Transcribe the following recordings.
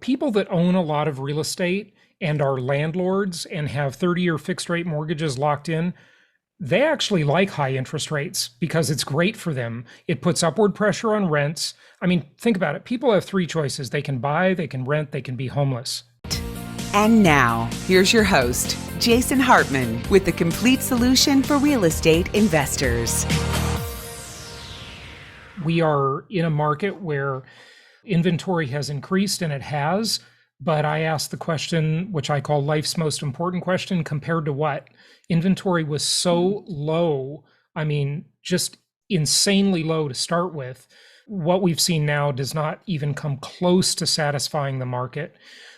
people that own a lot of real estate and are landlords and have 30-year fixed rate mortgages locked in, they actually like high interest rates because it's great for them. It puts upward pressure on rents. I mean, think about it. People have three choices. They can buy, they can rent, they can be homeless. And now, here's your host, Jason Hartman, with the complete solution for real estate investors. We are in a market where inventory has increased, and it has, but I asked the question, which I call life's most important question, compared to what? Inventory was so low, I mean, just insanely low to start with. What we've seen now does not even come close to satisfying the market.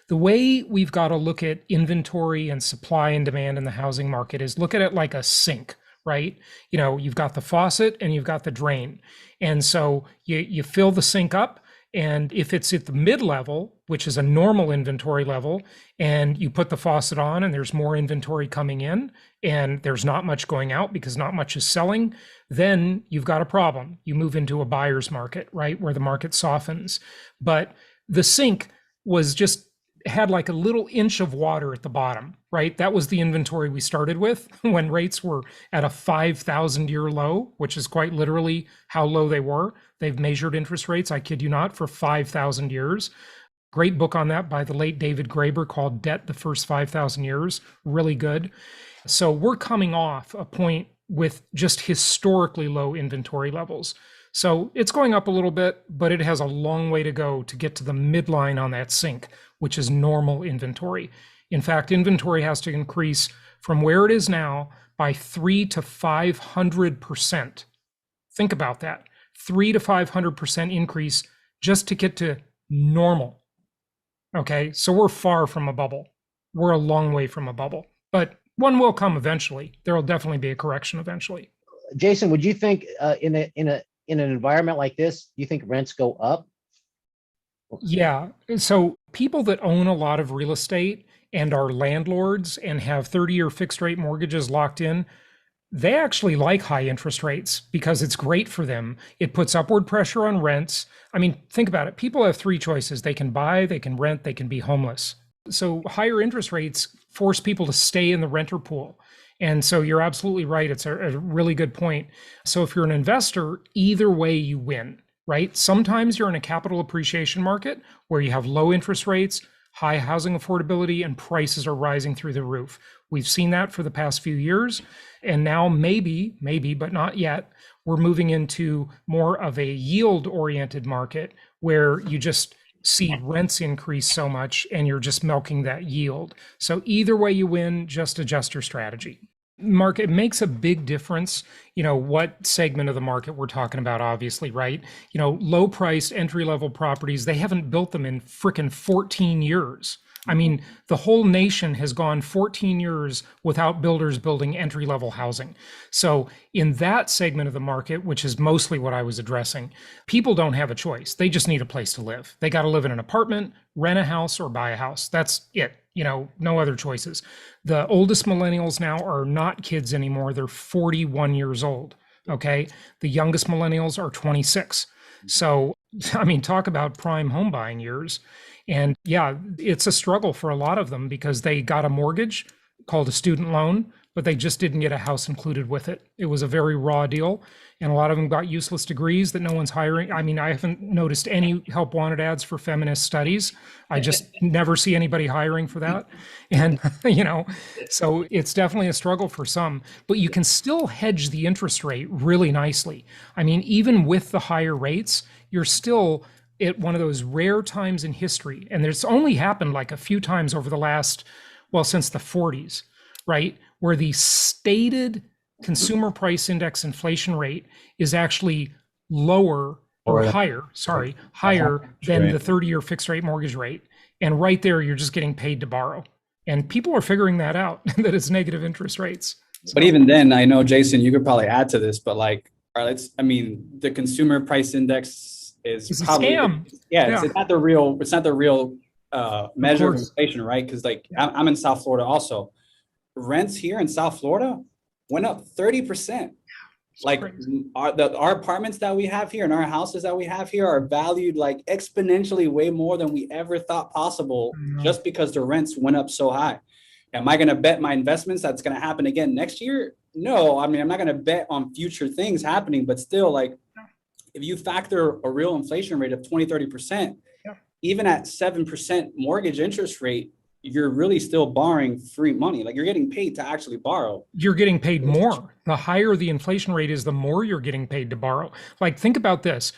The way we've got to look at inventory and supply and demand in the housing market is look at it like a sink, right? You know, you've got the faucet and you've got the drain. And so you fill the sink up, and if it's at the mid-level, which is a normal inventory level, and you put the faucet on and there's more inventory coming in and there's not much going out because not much is selling, then you've got a problem. You move into a buyer's market, right, where the market softens. But the sink was just had like a little inch of water at the bottom, right? That was the inventory we started with when rates were at a 5,000-year low, which is quite literally how low they were. They've measured interest rates, I kid you not, for 5,000 years. Great book on that by the late David Graeber called Debt, the First 5,000 Years. Really good. So we're coming off a point with just historically low inventory levels. So it's going up a little bit, but it has a long way to go to get to the midline on that sink, which is normal inventory. In fact, inventory has to increase from where it is now by 300 to 500%. Think about that. 300 to 500% increase just to get to normal. Okay, so we're far from a bubble. We're a long way from a bubble, but one will come eventually. There will definitely be a correction eventually. Jason, would you think in an environment like this, you think rents go up? Yeah. So people that own a lot of real estate and are landlords and have 30-year fixed rate mortgages locked in, they actually like high interest rates because it's great for them. It puts upward pressure on rents. I mean, think about it. People have three choices. They can buy, they can rent, they can be homeless. So higher interest rates force people to stay in the renter pool. And so you're absolutely right. It's a really good point. So if you're an investor, either way you win, right? Sometimes you're in a capital appreciation market where you have low interest rates, high housing affordability, and prices are rising through the roof. We've seen that for the past few years. And now maybe, but not yet, we're moving into more of a yield-oriented market where you just see rents increase so much and you're just milking that yield. So either way you win, just adjust your strategy. Mark, it makes a big difference, you know, what segment of the market we're talking about, obviously, right? You know, low priced entry-level properties, they haven't built them in frickin' 14 years. I mean, the whole nation has gone 14 years without builders building entry-level housing. So in that segment of the market, which is mostly what I was addressing, people don't have a choice. They just need a place to live. They got to live in an apartment, rent a house, or buy a house. That's it. You know, no other choices. The oldest millennials now are not kids anymore. They're 41 years old. Okay. The youngest millennials are 26. So, I mean, talk about prime home buying years. And yeah, it's a struggle for a lot of them because they got a mortgage called a student loan, but they just didn't get a house included with it. It was a very raw deal. And a lot of them got useless degrees that no one's hiring. I mean, I haven't noticed any help wanted ads for feminist studies. I just never see anybody hiring for that. And, you know, so it's definitely a struggle for some, but you can still hedge the interest rate really nicely. I mean, even with the higher rates, you're still at one of those rare times in history. And it's only happened like a few times over the last, well, since the 40s, right? Where the stated consumer price index inflation rate is actually lower or higher than the 30-year fixed rate mortgage rate. And right there, you're just getting paid to borrow. And people are figuring that out, that it's negative interest rates. So, but even then, I know, Jason, you could probably add to this, but like, all right, the consumer price index is probably, a scam. It's not the real measure of inflation, right? Because like I'm in South Florida also. Rents here in South Florida went up 30%. Like crazy. our apartments that we have here and our houses that we have here are valued like exponentially way more than we ever thought possible, No. just because the rents went up so high. Am I going to bet my investments that's going to happen again next year? No, I mean, I'm not going to bet on future things happening, but still, like, if you factor a real inflation rate of 20, 30%, Yeah. even at 7% mortgage interest rate, you're really still borrowing free money. Like, you're getting paid to actually borrow. You're getting paid more. The higher the inflation rate is, the more you're getting paid to borrow. Like, think about this.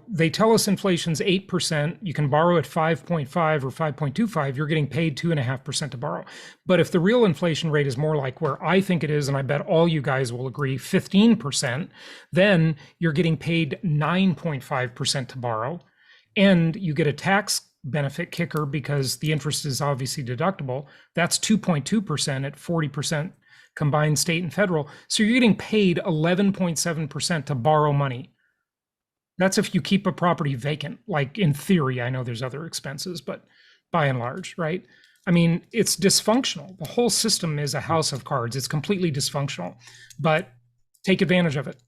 They tell us inflation's 8%. You can borrow at 5.5 or 5.25. You're getting paid 2.5% to borrow. But if the real inflation rate is more like where I think it is, and I bet all you guys will agree, 15%, then you're getting paid 9.5% to borrow. And you get a tax benefit kicker because the interest is obviously deductible. That's 2.2% at 40% combined state and federal. So you're getting paid 11.7% to borrow money. That's if you keep a property vacant. Like, in theory, I know there's other expenses, but by and large, right? I mean, it's dysfunctional. The whole system is a house of cards. It's completely dysfunctional, but take advantage of it.